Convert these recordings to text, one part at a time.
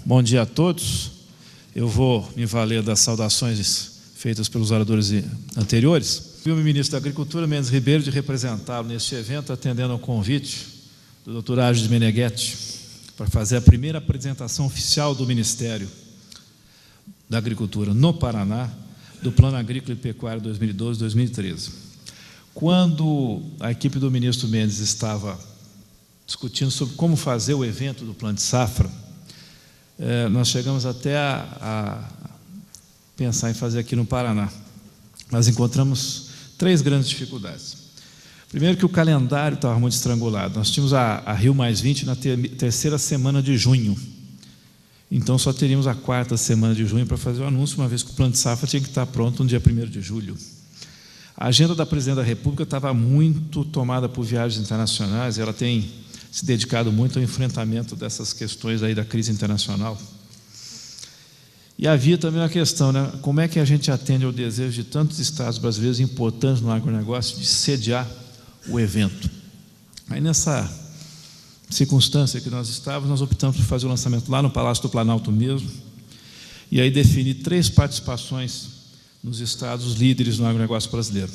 Bom dia a todos. Eu vou me valer das saudações feitas pelos oradores anteriores. Fui o ministro da Agricultura, Mendes Ribeiro, de representá-lo neste evento, atendendo ao convite do Dr. Árgides Meneghetti para fazer a primeira apresentação oficial do Ministério da Agricultura no Paraná, do Plano Agrícola e Pecuário 2012-2013. Quando a equipe do ministro Mendes estava discutindo sobre como fazer o evento do Plano de Safra, nós chegamos até a pensar em fazer aqui no Paraná. Nós encontramos 3 grandes dificuldades. Primeiro, que o calendário estava muito estrangulado. Nós tínhamos a Rio+20 na terceira semana de junho. Então, só teríamos a 4ª semana de junho para fazer o anúncio, uma vez que o Plano de Safra tinha que estar pronto no dia 1º de julho. A agenda da Presidente da República estava muito tomada por viagens internacionais, e ela tem se dedicado muito ao enfrentamento dessas questões aí da crise internacional. E havia também uma questão, né? Como é que a gente atende ao desejo de tantos estados brasileiros importantes no agronegócio de sediar o evento? Aí, nessa circunstância que nós estávamos, nós optamos por fazer o lançamento lá no Palácio do Planalto mesmo, e aí definir 3 participações nos estados líderes no agronegócio brasileiro.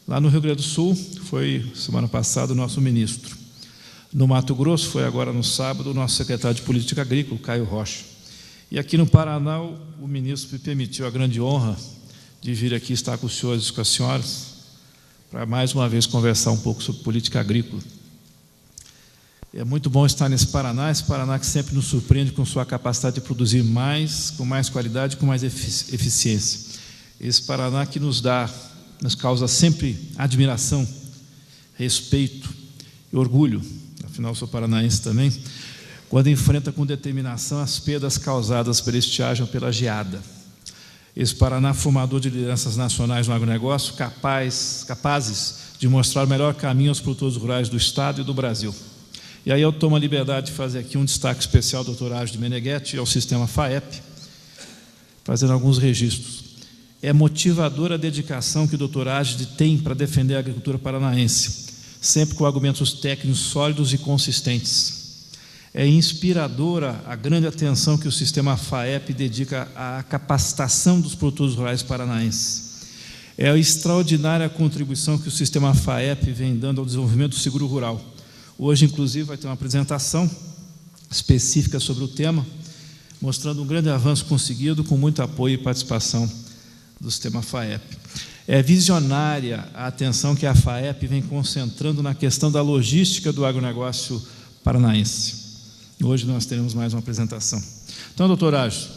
Lá no Rio Grande do Sul, foi semana passada o nosso ministro. No Mato Grosso, foi agora no sábado, o nosso secretário de Política Agrícola, Caio Rocha. E aqui no Paraná, o ministro me permitiu a grande honra de vir aqui estar com os senhores e com as senhoras, para mais uma vez conversar um pouco sobre política agrícola. É muito bom estar nesse Paraná, esse Paraná que sempre nos surpreende com sua capacidade de produzir mais, com mais qualidade, com mais eficiência. Esse Paraná que nos causa sempre admiração, respeito e orgulho. Afinal, sou paranaense também, quando enfrenta com determinação as perdas causadas pela estiagem ou pela geada. Esse Paraná, formador de lideranças nacionais no agronegócio, capazes de mostrar o melhor caminho aos produtores rurais do Estado e do Brasil. E aí eu tomo a liberdade de fazer aqui um destaque especial ao Dr. Árgides Meneghetti e ao sistema FAEP, fazendo alguns registros. É motivadora a dedicação que o Dr. Árgides tem para defender a agricultura paranaense, sempre com argumentos técnicos sólidos e consistentes. É inspiradora a grande atenção que o sistema FAEP dedica à capacitação dos produtores rurais paranaenses. É a extraordinária contribuição que o sistema FAEP vem dando ao desenvolvimento do seguro rural. Hoje, inclusive, vai ter uma apresentação específica sobre o tema, mostrando um grande avanço conseguido com muito apoio e participação do sistema FAEP. É visionária a atenção que a FAEP vem concentrando na questão da logística do agronegócio paranaense. Hoje nós teremos mais uma apresentação. Então, doutor Árgides,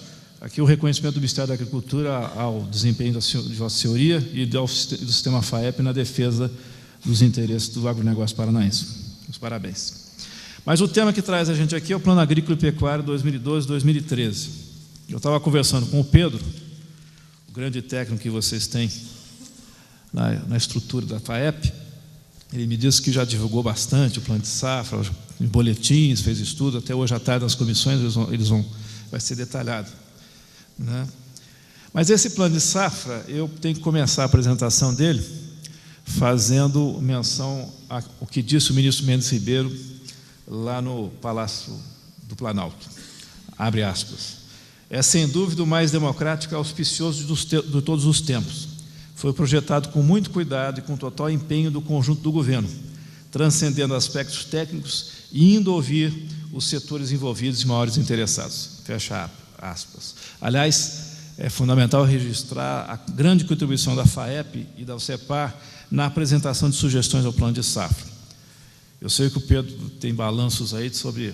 aqui o reconhecimento do Ministério da Agricultura ao desempenho de Vossa Senhoria e do sistema FAEP na defesa dos interesses do agronegócio paranaense. Os parabéns. Mas o tema que traz a gente aqui é o Plano Agrícola e Pecuário 2012-2013. Eu estava conversando com o Pedro, o grande técnico que vocês têm na estrutura da FAEP. Ele me disse que já divulgou bastante o Plano de Safra, em boletins, fez estudo, até hoje à tarde nas comissões vai ser detalhado, né? Mas esse Plano de Safra, eu tenho que começar a apresentação dele fazendo menção ao que disse o ministro Mendes Ribeiro lá no Palácio do Planalto. Abre aspas. É, sem dúvida, o mais democrático e auspicioso de todos os tempos. Foi projetado com muito cuidado e com total empenho do conjunto do governo, transcendendo aspectos técnicos e indo ouvir os setores envolvidos e maiores interessados. Fecha aspas. Aliás, é fundamental registrar a grande contribuição da FAEP e da UCEPAR na apresentação de sugestões ao Plano de Safra. Eu sei que o Pedro tem balanços aí sobre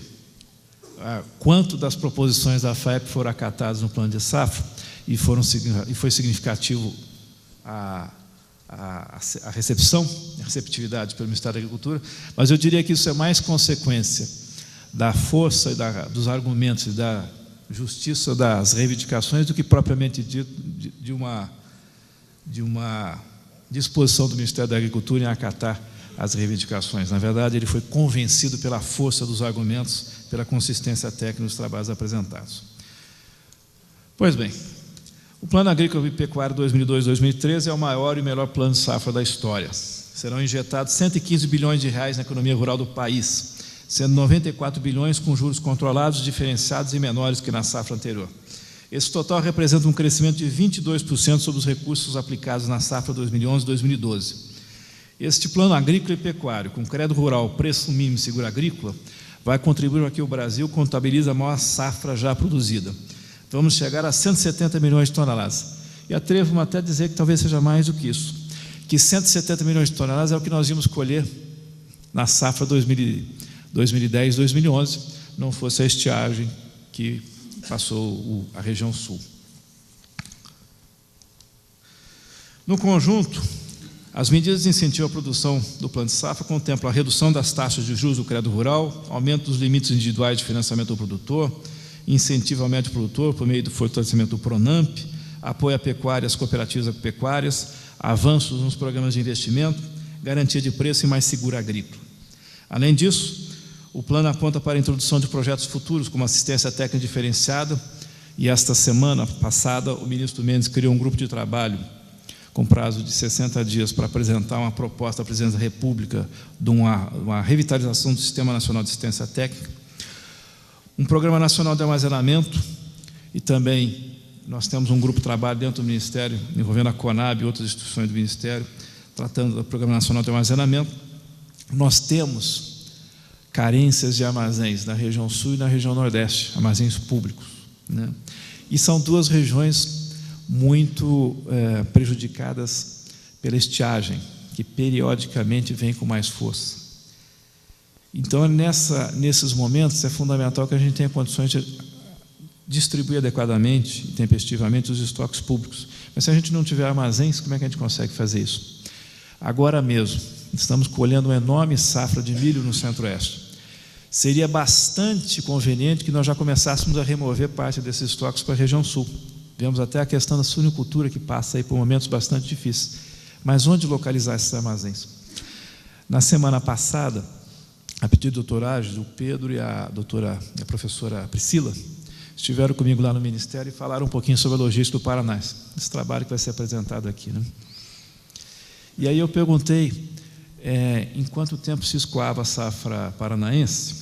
quanto das proposições da FAEP foram acatadas no Plano de Safra e foi significativo a receptividade pelo Ministério da Agricultura, mas eu diria que isso é mais consequência da força e dos argumentos e da justiça das reivindicações do que propriamente dito de uma disposição do Ministério da Agricultura em acatar as reivindicações. Na verdade, ele foi convencido pela força dos argumentos, pela consistência técnica dos trabalhos apresentados. Pois bem, o Plano Agrícola e Pecuário 2012-2013 é o maior e melhor plano de safra da história. Serão injetados 115 bilhões de reais na economia rural do país, sendo 94 bilhões com juros controlados, diferenciados e menores que na safra anterior. Esse total representa um crescimento de 22% sobre os recursos aplicados na safra 2011-2012. Este plano agrícola e pecuário, com crédito rural, preço mínimo e seguro agrícola, vai contribuir para que o Brasil contabilize a maior safra já produzida. Vamos chegar a 170 milhões de toneladas. E atrevo-me até a dizer que talvez seja mais do que isso, que 170 milhões de toneladas é o que nós íamos colher na safra 2010-2011, não fosse a estiagem que passou a região sul. No conjunto, as medidas de incentivo à produção do Plano de Safra contemplam a redução das taxas de juros do crédito rural, aumento dos limites individuais de financiamento ao produtor, incentivo ao médio produtor por meio do fortalecimento do PRONAMP, apoio à pecuária e às cooperativas agropecuárias, avanços nos programas de investimento, garantia de preço e mais seguro agrícola. Além disso, o plano aponta para a introdução de projetos futuros, como assistência técnica diferenciada, e esta semana passada o ministro Mendes criou um grupo de trabalho com prazo de 60 dias para apresentar uma proposta à Presidência da República de uma revitalização do Sistema Nacional de Assistência Técnica, um Programa Nacional de Armazenamento, e também nós temos um grupo de trabalho dentro do Ministério, envolvendo a CONAB e outras instituições do Ministério, tratando do Programa Nacional de Armazenamento. Nós temos carências de armazéns na região sul e na região nordeste, armazéns públicos, né? E são duas regiões muito prejudicadas pela estiagem, que periodicamente vem com mais força. Então, nesses momentos, é fundamental que a gente tenha condições de distribuir adequadamente e tempestivamente os estoques públicos. Mas se a gente não tiver armazéns, como é que a gente consegue fazer isso? Agora mesmo, estamos colhendo uma enorme safra de milho no Centro-Oeste. Seria bastante conveniente que nós já começássemos a remover parte desses estoques para a região sul. Vemos até a questão da suinicultura, que passa aí por momentos bastante difíceis. Mas onde localizar esses armazéns? Na semana passada, a pedido do doutor Ágil, o Pedro e a professora Priscila estiveram comigo lá no Ministério e falaram um pouquinho sobre a logística do Paraná, esse trabalho que vai ser apresentado aqui, né? E aí eu perguntei em quanto tempo se escoava a safra paranaense.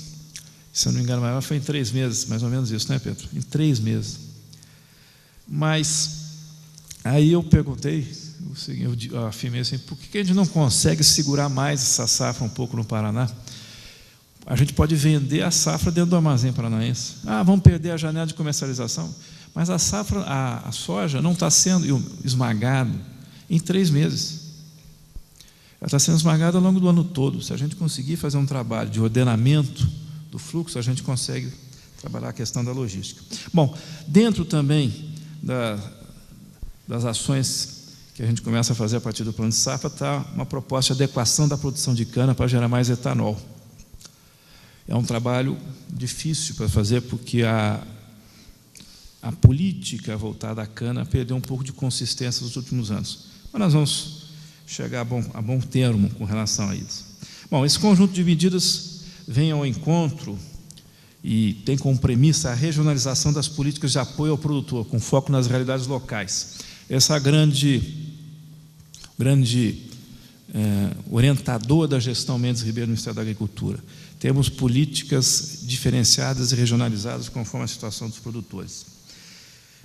Se eu não me engano, mas foi em 3 meses, mais ou menos isso, né, Pedro? Em 3 meses. Mas aí eu perguntei, eu afirmei assim, por que a gente não consegue segurar mais essa safra um pouco no Paraná? A gente pode vender a safra dentro do armazém paranaense. Vamos perder a janela de comercialização, mas a safra, a soja não está sendo esmagada em 3 meses. Ela está sendo esmagada ao longo do ano todo. Se a gente conseguir fazer um trabalho de ordenamento do fluxo, a gente consegue trabalhar a questão da logística. Bom, dentro também das ações que a gente começa a fazer a partir do Plano de Safra, está uma proposta de adequação da produção de cana para gerar mais etanol. É um trabalho difícil para fazer, porque a política voltada à cana perdeu um pouco de consistência nos últimos anos. Mas nós vamos chegar a bom termo com relação a isso. Bom, esse conjunto de medidas vem ao encontro e tem como premissa a regionalização das políticas de apoio ao produtor, com foco nas realidades locais. Essa grande orientador da gestão Mendes Ribeiro no Ministério da Agricultura. Temos políticas diferenciadas e regionalizadas conforme a situação dos produtores.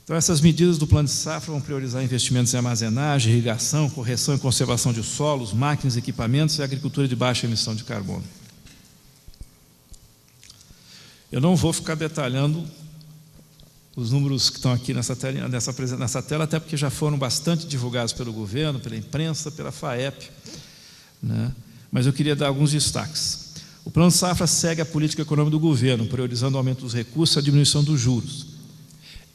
Então, essas medidas do Plano de Safra vão priorizar investimentos em armazenagem, irrigação, correção e conservação de solos, máquinas, equipamentos e agricultura de baixa emissão de carbono. Eu não vou ficar detalhando os números que estão aqui nessa tela, até porque já foram bastante divulgados pelo governo, pela imprensa, pela FAEP, né? Mas eu queria dar alguns destaques. O Plano de Safra segue a política econômica do governo, priorizando o aumento dos recursos e a diminuição dos juros.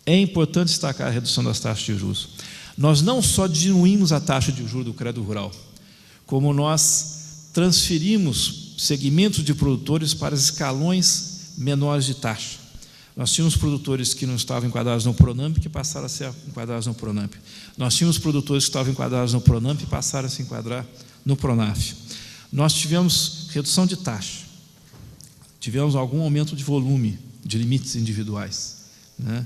É importante destacar a redução das taxas de juros. Nós não só diminuímos a taxa de juros do crédito rural, como nós transferimos segmentos de produtores para escalões menores de taxa. Nós tínhamos produtores que não estavam enquadrados no PRONAMP, que passaram a ser enquadrados no PRONAMP. Nós tínhamos produtores que estavam enquadrados no PRONAMP e passaram a se enquadrar no PRONAF. Nós tivemos redução de taxa, tivemos algum aumento de volume, de limites individuais, né?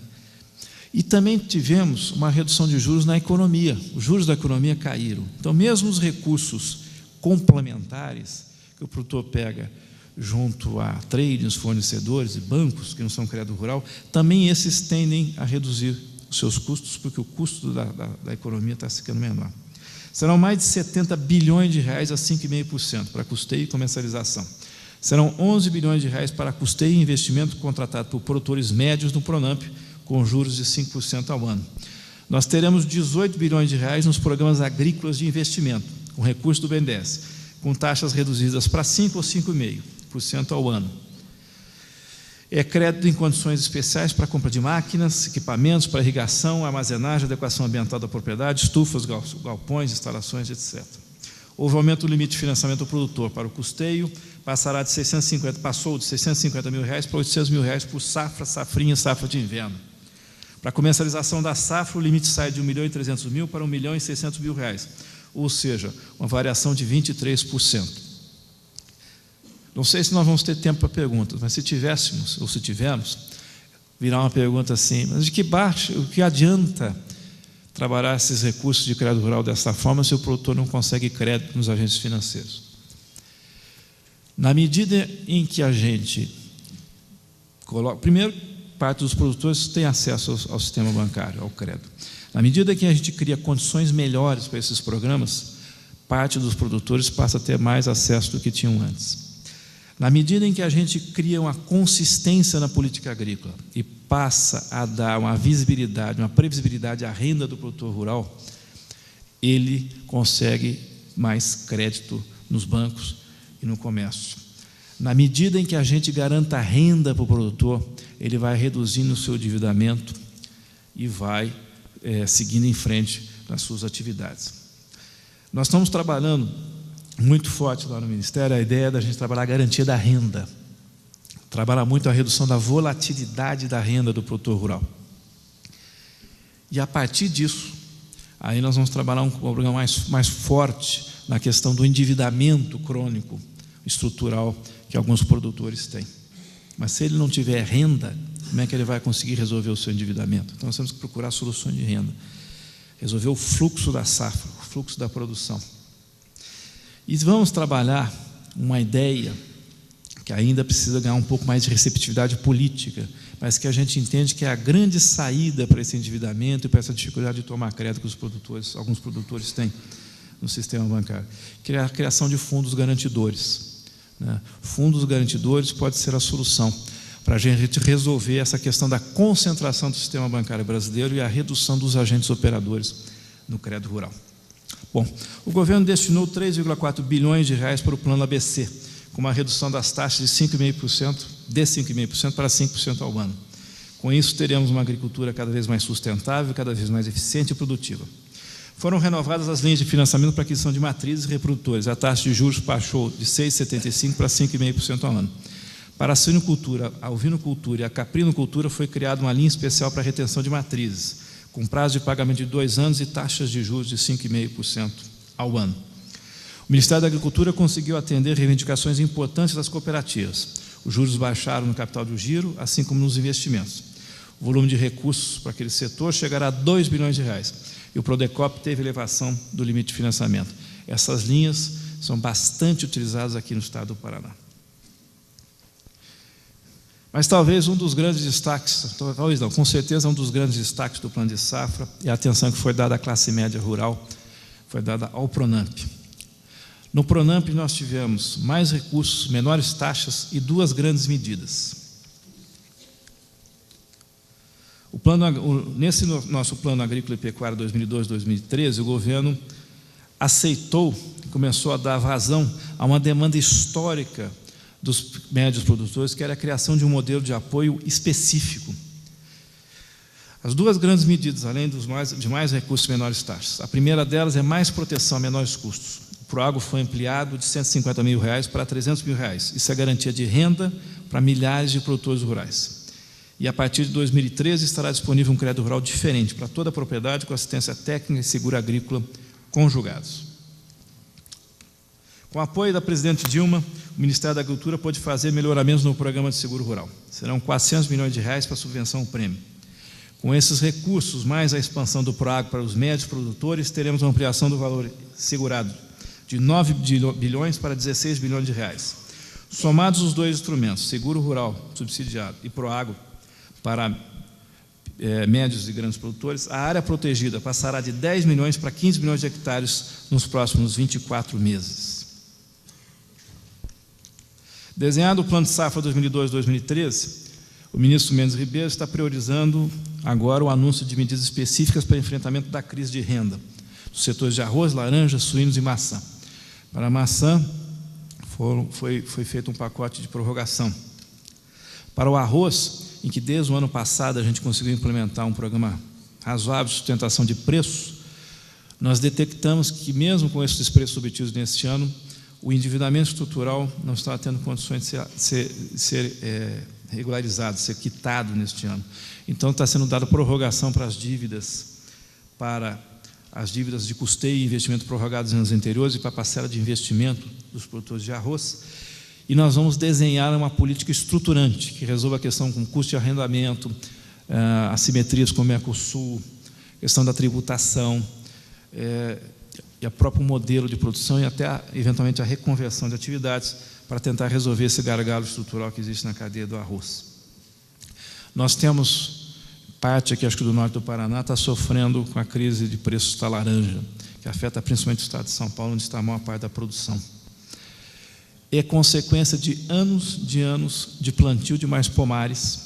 E também tivemos uma redução de juros na economia. Os juros da economia caíram. Então, mesmo os recursos complementares que o produtor pega junto a tradings, fornecedores e bancos, que não são crédito rural, também esses tendem a reduzir os seus custos, porque o custo da economia está ficando menor. Serão mais de 70 bilhões de reais a 5,5% para custeio e comercialização. Serão 11 bilhões de reais para custeio e investimento contratado por produtores médios no Pronamp, com juros de 5% ao ano. Nós teremos 18 bilhões de reais nos programas agrícolas de investimento, com recursos do BNDES, com taxas reduzidas para 5% ou 5,5% ao ano. É crédito em condições especiais para compra de máquinas, equipamentos para irrigação, armazenagem, adequação ambiental da propriedade, estufas, galpões, instalações, etc. Houve aumento do limite de financiamento do produtor para o custeio, passou de 650 mil reais para 800 mil reais por safra, safrinha, safra de inverno. Para a comercialização da safra, o limite sai de 1.300.000 para 1.600.000 reais, ou seja, uma variação de 23%. Não sei se nós vamos ter tempo para perguntas, mas se tivéssemos, ou se tivermos, virá uma pergunta assim: mas de que baixa, o que adianta trabalhar esses recursos de crédito rural dessa forma se o produtor não consegue crédito nos agentes financeiros? Na medida em que a gente coloca, primeiro, parte dos produtores tem acesso ao sistema bancário, ao crédito. Na medida que a gente cria condições melhores para esses programas, parte dos produtores passa a ter mais acesso do que tinham antes. Na medida em que a gente cria uma consistência na política agrícola e passa a dar uma visibilidade, uma previsibilidade à renda do produtor rural, ele consegue mais crédito nos bancos e no comércio. Na medida em que a gente garanta renda para o produtor, ele vai reduzindo o seu endividamento e vai seguindo em frente nas suas atividades. Nós estamos trabalhando muito forte lá no Ministério a ideia da gente trabalhar a garantia da renda, trabalhar muito a redução da volatilidade da renda do produtor rural. E a partir disso, aí nós vamos trabalhar um programa mais forte na questão do endividamento crônico, estrutural, que alguns produtores têm. Mas se ele não tiver renda, como é que ele vai conseguir resolver o seu endividamento? Então nós temos que procurar soluções de renda, resolver o fluxo da safra, o fluxo da produção. E vamos trabalhar uma ideia que ainda precisa ganhar um pouco mais de receptividade política, mas que a gente entende que é a grande saída para esse endividamento e para essa dificuldade de tomar crédito que alguns produtores têm no sistema bancário, que é a criação de fundos garantidores. Fundos garantidores pode ser a solução para a gente resolver essa questão da concentração do sistema bancário brasileiro e a redução dos agentes operadores no crédito rural. Bom, o governo destinou 3,4 bilhões de reais para o plano ABC, com uma redução das taxas de 5,5% para 5% ao ano. Com isso, teremos uma agricultura cada vez mais sustentável, cada vez mais eficiente e produtiva. Foram renovadas as linhas de financiamento para aquisição de matrizes e reprodutores. A taxa de juros baixou de 6,75% para 5,5% ao ano. Para a suinocultura, a ovinocultura e a caprinocultura foi criada uma linha especial para a retenção de matrizes, com prazo de pagamento de 2 anos e taxas de juros de 5,5% ao ano. O Ministério da Agricultura conseguiu atender reivindicações importantes das cooperativas. Os juros baixaram no capital do giro, assim como nos investimentos. O volume de recursos para aquele setor chegará a 2 bilhões de reais. E o Prodecop teve elevação do limite de financiamento. Essas linhas são bastante utilizadas aqui no estado do Paraná. Mas talvez um dos grandes destaques, talvez não, com certeza um dos grandes destaques do plano de safra é a atenção que foi dada à classe média rural, foi dada ao Pronamp. No Pronamp nós tivemos mais recursos, menores taxas e 2 grandes medidas. Nesse nosso plano agrícola e pecuário 2002-2013, o governo aceitou, começou a dar vazão a uma demanda histórica dos médios produtores, que era a criação de um modelo de apoio específico. As 2 grandes medidas, além de mais recursos e menores taxas. A primeira delas é mais proteção a menores custos. O Proagro foi ampliado de 150 mil reais para 300 mil reais. Isso é garantia de renda para milhares de produtores rurais. E a partir de 2013 estará disponível um crédito rural diferente para toda a propriedade, com assistência técnica e seguro agrícola conjugados. Com o apoio da presidente Dilma, o Ministério da Agricultura pôde fazer melhoramentos no programa de seguro rural. Serão 400 milhões de reais para subvenção ao prêmio. Com esses recursos, mais a expansão do Proagro para os médios produtores, teremos uma ampliação do valor segurado de 9 bilhões para 16 bilhões de reais. Somados os dois instrumentos, Seguro Rural subsidiado e Proagro para médios e grandes produtores, a área protegida passará de 10 milhões para 15 milhões de hectares nos próximos 24 meses. Desenhado o Plano de Safra 2002-2013, o ministro Mendes Ribeiro está priorizando agora o anúncio de medidas específicas para enfrentamento da crise de renda dos setores de arroz, laranja, suínos e maçã. Para a maçã, foi feito um pacote de prorrogação. Para o arroz, em que desde o ano passado a gente conseguiu implementar um programa razoável de sustentação de preços, nós detectamos que, mesmo com esses preços obtidos neste ano, o endividamento estrutural não está tendo condições de ser regularizado, ser quitado neste ano. Então, está sendo dada prorrogação para as dívidas de custeio e investimento prorrogados em anos anteriores e para a parcela de investimento dos produtores de arroz. E nós vamos desenhar uma política estruturante que resolva a questão com custo de arrendamento, assimetrias com o Mercosul, questão da tributação, e o próprio modelo de produção e até, eventualmente, a reconversão de atividades para tentar resolver esse gargalo estrutural que existe na cadeia do arroz. Nós temos parte aqui, acho que do norte do Paraná, está sofrendo com a crise de preços da laranja, que afeta principalmente o estado de São Paulo, onde está a maior parte da produção. É consequência de anos de plantio de mais pomares,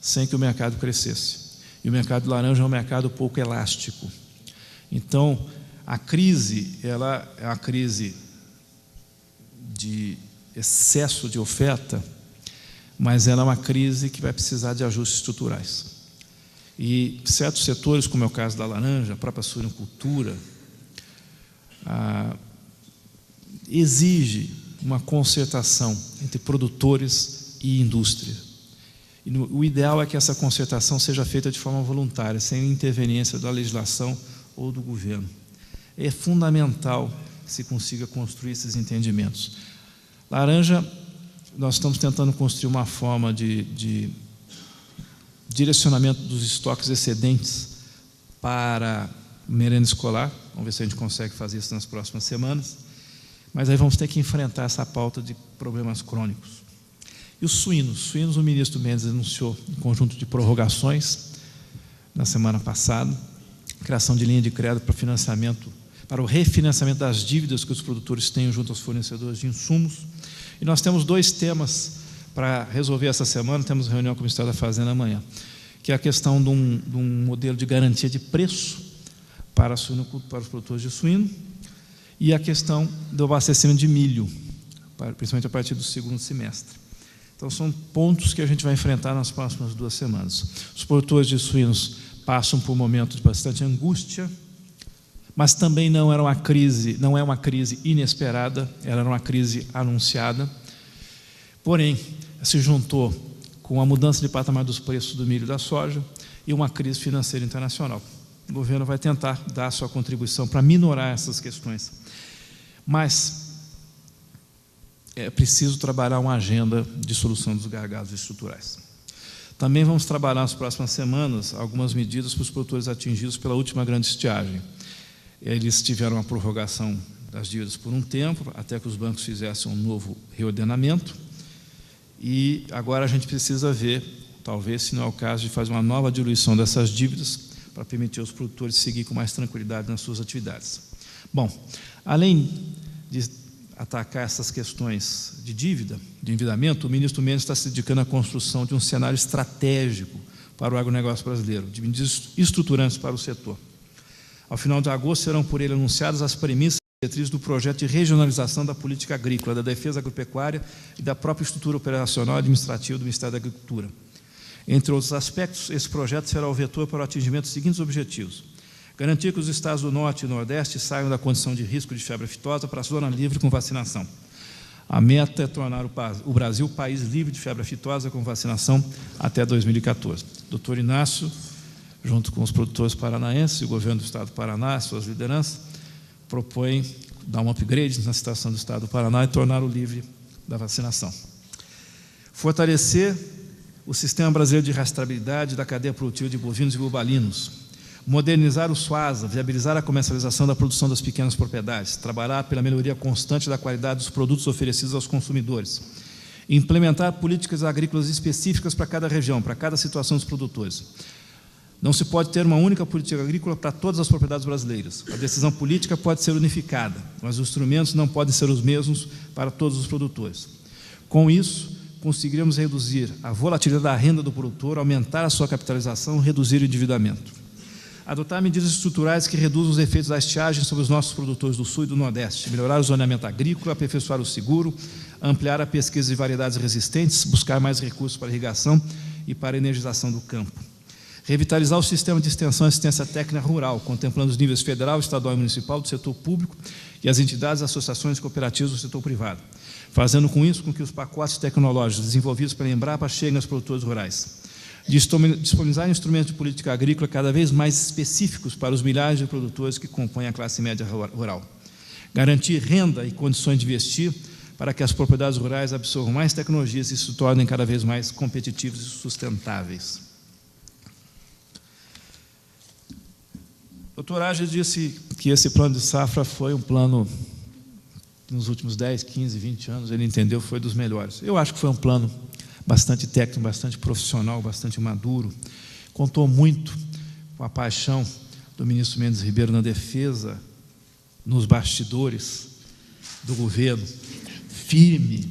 sem que o mercado crescesse. E o mercado de laranja é um mercado pouco elástico. Então, a crise, ela é uma crise de excesso de oferta, mas ela é uma crise que vai precisar de ajustes estruturais. E certos setores, como é o caso da laranja, a própria suinocultura, exige uma concertação entre produtores e indústria. E o ideal é que essa concertação seja feita de forma voluntária, sem interveniência da legislação ou do governo. É fundamental que se consiga construir esses entendimentos. Laranja, nós estamos tentando construir uma forma de direcionamento dos estoques excedentes para merenda escolar. Vamos ver se a gente consegue fazer isso nas próximas semanas. Mas aí vamos ter que enfrentar essa pauta de problemas crônicos. E os suínos? Suínos, o ministro Mendes anunciou um conjunto de prorrogações na semana passada, criação de linha de crédito para financiamento, para o refinanciamento das dívidas que os produtores têm junto aos fornecedores de insumos. E nós temos dois temas para resolver essa semana, temos reunião com o Ministério da Fazenda amanhã, que é a questão de um modelo de garantia de preço para os produtores de suíno e a questão do abastecimento de milho, principalmente a partir do segundo semestre. Então, são pontos que a gente vai enfrentar nas próximas 2 semanas. Os produtores de suínos passam por momentos de bastante angústia, mas também não é uma crise inesperada, ela era uma crise anunciada. Porém, se juntou com a mudança de patamar dos preços do milho e da soja e uma crise financeira internacional. O governo vai tentar dar a sua contribuição para minorar essas questões. Mas é preciso trabalhar uma agenda de solução dos gargalos estruturais. Também vamos trabalhar nas próximas semanas algumas medidas para os produtores atingidos pela última grande estiagem. Eles tiveram uma prorrogação das dívidas por um tempo, até que os bancos fizessem um novo reordenamento, e agora a gente precisa ver, talvez, se não é o caso, de fazer uma nova diluição dessas dívidas para permitir aos produtores seguir com mais tranquilidade nas suas atividades. Bom, além de atacar essas questões de dívida, de endividamento, o ministro Mendes está se dedicando à construção de um cenário estratégico para o agronegócio brasileiro, de medidas estruturantes para o setor. Ao final de agosto, serão por ele anunciadas as premissas e diretrizes do projeto de regionalização da política agrícola, da defesa agropecuária e da própria estrutura operacional e administrativa do Ministério da Agricultura. Entre outros aspectos, esse projeto será o vetor para o atingimento dos seguintes objetivos: garantir que os estados do Norte e Nordeste saiam da condição de risco de febre aftosa para a zona livre com vacinação. A meta é tornar o Brasil país livre de febre aftosa com vacinação até 2014. Dr. Inácio, junto com os produtores paranaenses e o governo do Estado do Paraná, suas lideranças, propõem dar um upgrade na situação do Estado do Paraná e torná-lo livre da vacinação. Fortalecer o sistema brasileiro de rastreabilidade da cadeia produtiva de bovinos e bovalinos, modernizar o SUASA, viabilizar a comercialização da produção das pequenas propriedades, trabalhar pela melhoria constante da qualidade dos produtos oferecidos aos consumidores, Implementar políticas agrícolas específicas para cada região, para cada situação dos produtores. Não se pode ter uma única política agrícola para todas as propriedades brasileiras. A decisão política pode ser unificada, mas os instrumentos não podem ser os mesmos para todos os produtores. Com isso, conseguiremos reduzir a volatilidade da renda do produtor, aumentar a sua capitalização, reduzir o endividamento. Adotar medidas estruturais que reduzam os efeitos da estiagem sobre os nossos produtores do Sul e do Nordeste, melhorar o zoneamento agrícola, aperfeiçoar o seguro, ampliar a pesquisa de variedades resistentes, buscar mais recursos para irrigação e para a energização do campo. Revitalizar o sistema de extensão e assistência técnica rural, contemplando os níveis federal, estadual e municipal do setor público e as entidades, associações e cooperativas do setor privado, fazendo com isso com que os pacotes tecnológicos desenvolvidos pela Embrapa cheguem aos produtores rurais. Disponibilizar instrumentos de política agrícola cada vez mais específicos para os milhares de produtores que compõem a classe média rural. Garantir renda e condições de investir para que as propriedades rurais absorvam mais tecnologias e se tornem cada vez mais competitivas e sustentáveis. O Dr. Agis disse que esse plano de safra foi um plano que nos últimos 10, 15, 20 anos ele entendeu foi dos melhores. Eu acho que foi um plano bastante técnico, bastante profissional, bastante maduro. Contou muito com a paixão do ministro Mendes Ribeiro na defesa, nos bastidores do governo, firme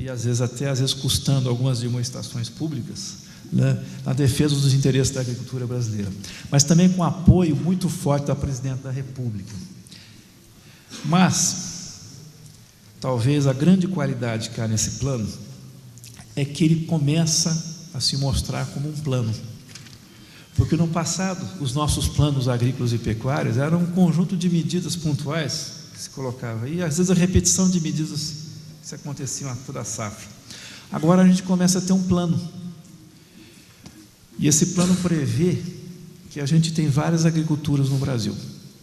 e às vezes custando algumas demonstrações públicas, né, na defesa dos interesses da agricultura brasileira, mas também com apoio muito forte da Presidente da República. Mas talvez a grande qualidade que há nesse plano é que ele começa a se mostrar como um plano. Porque no passado, os nossos planos agrícolas e pecuários eram um conjunto de medidas pontuais que se colocava, e às vezes a repetição de medidas que aconteciam a toda a safra. Agora a gente começa a ter um plano. E esse plano prevê que a gente tem várias agriculturas no Brasil.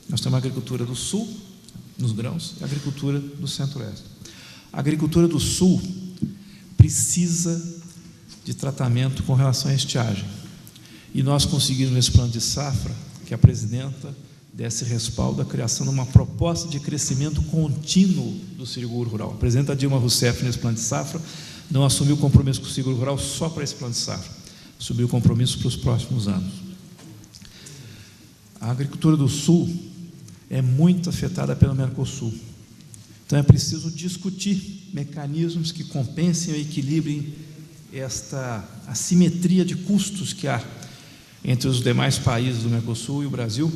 Nós temos a agricultura do Sul, nos grãos, e a agricultura do Centro-Oeste. A agricultura do Sul precisa de tratamento com relação à estiagem. E nós conseguimos, nesse plano de safra, que a presidenta desse respaldo à criação de uma proposta de crescimento contínuo do seguro rural. A presidenta Dilma Rousseff, nesse plano de safra, não assumiu o compromisso com o seguro rural só para esse plano de safra, assumiu o compromisso para os próximos anos. A agricultura do Sul é muito afetada pelo Mercosul. Então, é preciso discutir mecanismos que compensem e equilibrem esta assimetria de custos que há entre os demais países do Mercosul e o Brasil,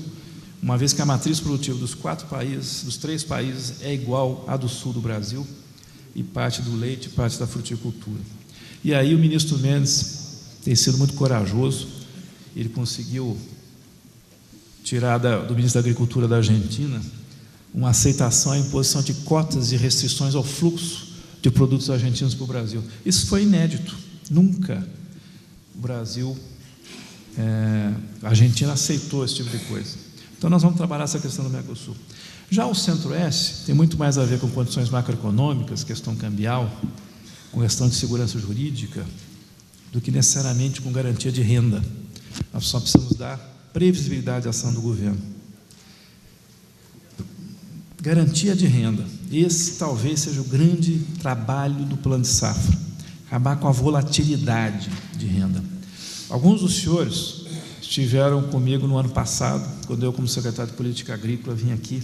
uma vez que a matriz produtiva dos três países é igual à do sul do Brasil, e parte do leite, parte da fruticultura. E aí o ministro Mendes tem sido muito corajoso, ele conseguiu tirar do ministro da Agricultura da Argentina uma aceitação à imposição de cotas e restrições ao fluxo de produtos argentinos para o Brasil. Isso foi inédito. Nunca o Brasil, a Argentina aceitou esse tipo de coisa. Então, nós vamos trabalhar essa questão do Mercosul. Já o Centro-Oeste tem muito mais a ver com condições macroeconômicas, questão cambial, com questão de segurança jurídica, do que necessariamente com garantia de renda. Nós só precisamos dar previsibilidade à ação do governo. Garantia de renda. Esse talvez seja o grande trabalho do plano de safra. Acabar com a volatilidade de renda. Alguns dos senhores estiveram comigo no ano passado, quando eu, como secretário de Política Agrícola, vim aqui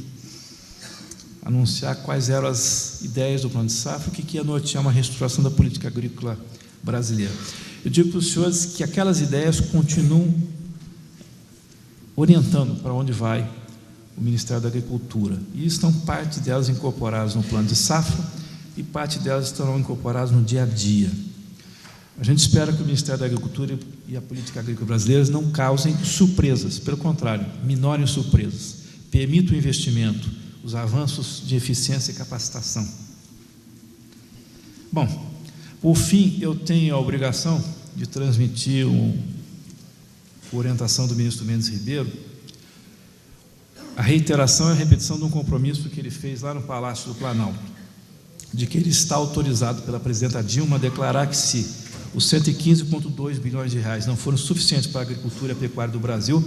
anunciar quais eram as ideias do plano de safra, o que ia nortear uma reestruturação da política agrícola brasileira. Eu digo para os senhores que aquelas ideias continuam orientando para onde vai o Ministério da Agricultura. E estão parte delas incorporadas no plano de safra e parte delas estarão incorporadas no dia a dia. A gente espera que o Ministério da Agricultura e a política agrícola brasileira não causem surpresas, pelo contrário, minorem surpresas, permitam o investimento, os avanços de eficiência e capacitação. Bom, por fim, eu tenho a obrigação de transmitir por orientação do ministro Mendes Ribeiro, a reiteração e a repetição de um compromisso que ele fez lá no Palácio do Planalto, de que ele está autorizado pela presidenta Dilma a declarar que se os 115,2 bilhões de reais não foram suficientes para a agricultura e a pecuária do Brasil,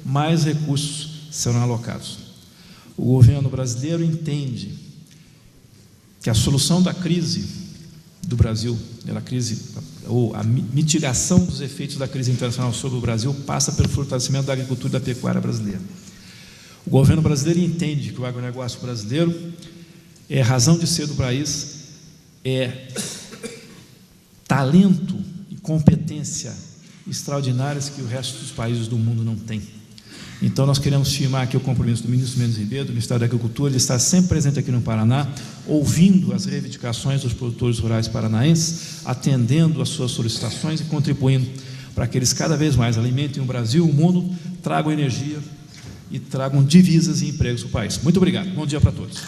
mais recursos serão alocados. O governo brasileiro entende que a solução da crise do Brasil, ou a mitigação dos efeitos da crise internacional sobre o Brasil passa pelo fortalecimento da agricultura e da pecuária brasileira. O governo brasileiro entende que o agronegócio brasileiro é razão de ser do país, é talento e competência extraordinárias que o resto dos países do mundo não tem. Então, nós queremos firmar aqui o compromisso do ministro Mendes Ribeiro, do Ministério da Agricultura, de estar sempre presente aqui no Paraná, ouvindo as reivindicações dos produtores rurais paranaenses, atendendo às suas solicitações e contribuindo para que eles cada vez mais alimentem o Brasil, o mundo, tragam energia e tragam divisas e empregos para o país. Muito obrigado. Bom dia para todos.